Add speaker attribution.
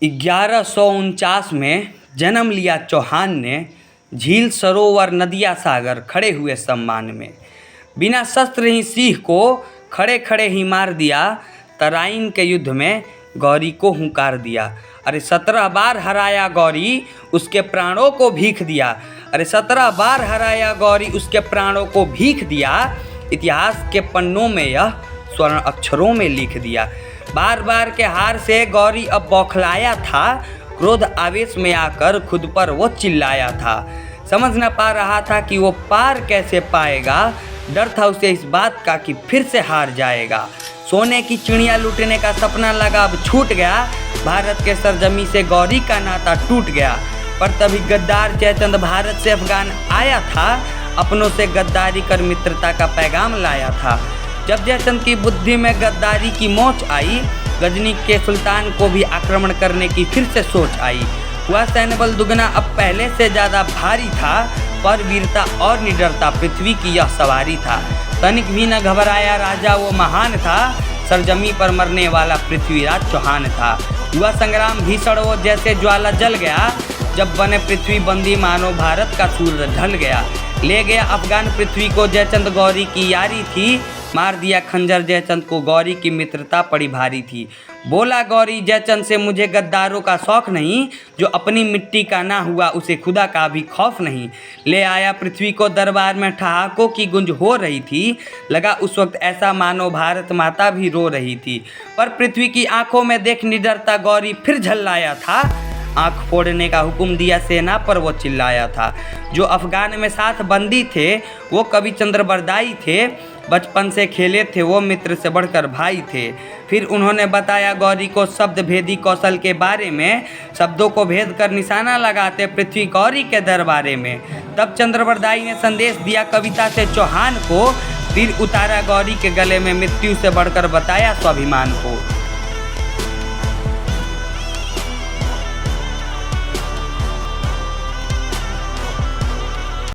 Speaker 1: 1149 में जन्म लिया चौहान ने। झील सरोवर नदिया सागर खड़े हुए सम्मान में। बिना शस्त्र ही सिंह को खड़े खड़े ही मार दिया। तराइन के युद्ध में गौरी को हुंकार दिया। अरे 17 बार हराया गौरी, उसके प्राणों को भीख दिया। अरे 17 बार हराया गौरी, उसके प्राणों को भीख दिया। इतिहास के पन्नों में यह स्वर्ण अक्षरों में लिख दिया। बार बार के हार से गौरी अब बौखलाया था। क्रोध आवेश में आकर खुद पर वो चिल्लाया था। समझ न पा रहा था कि वो पार कैसे पाएगा। डर था उसे इस बात का कि फिर से हार जाएगा। सोने की चिड़िया लूटने का सपना लगा अब छूट गया। भारत के सरजमी से गौरी का नाता टूट गया। पर तभी गद्दार जयचंद भारत से अफगान आया था। अपनों से गद्दारी कर मित्रता का पैगाम लाया था। जब जयचंद की बुद्धि में गद्दारी की मोच आई, गजनी के सुल्तान को भी आक्रमण करने की फिर से सोच आई। हुआ सैन्य बल दुगना अब पहले से ज़्यादा भारी था। पर वीरता और निडरता पृथ्वी की यह सवारी था। तनिक भी न घबराया राजा वो महान था। सरजमी पर मरने वाला पृथ्वीराज चौहान था। हुआ संग्राम भीषण वो जैसे ज्वाला जल गया। जब बने पृथ्वी बंदी मानो भारत का सूर्य ढल गया। ले गया अफगान पृथ्वी को जयचंद, गौरी की यारी थी। मार दिया खंजर जयचंद को, गौरी की मित्रता पड़ी भारी थी। बोला गौरी जयचंद से, मुझे गद्दारों का शौक नहीं। जो अपनी मिट्टी का ना हुआ उसे खुदा का भी खौफ नहीं। ले आया पृथ्वी को दरबार में, ठहाकों की गुंज हो रही थी। लगा उस वक्त ऐसा मानो भारत माता भी रो रही थी। पर पृथ्वी की आंखों में देख निडरता गौरी फिर झल्लाया था। आंख फोड़ने का हुक्म दिया सेना पर वो चिल्लाया था। जो अफगान में साथ बंदी थे वो कवि चंद्रबरदाई थे। बचपन से खेले थे वो मित्र से बढ़कर भाई थे। फिर उन्होंने बताया गौरी को शब्द भेदी कौशल के बारे में। शब्दों को भेद कर निशाना लगाते पृथ्वी गौरी के दरबारे में। तब चंद्रबरदाई ने संदेश दिया कविता से चौहान को। तीर उतारा गौरी के गले में, मृत्यु से बढ़कर बताया स्वाभिमान को।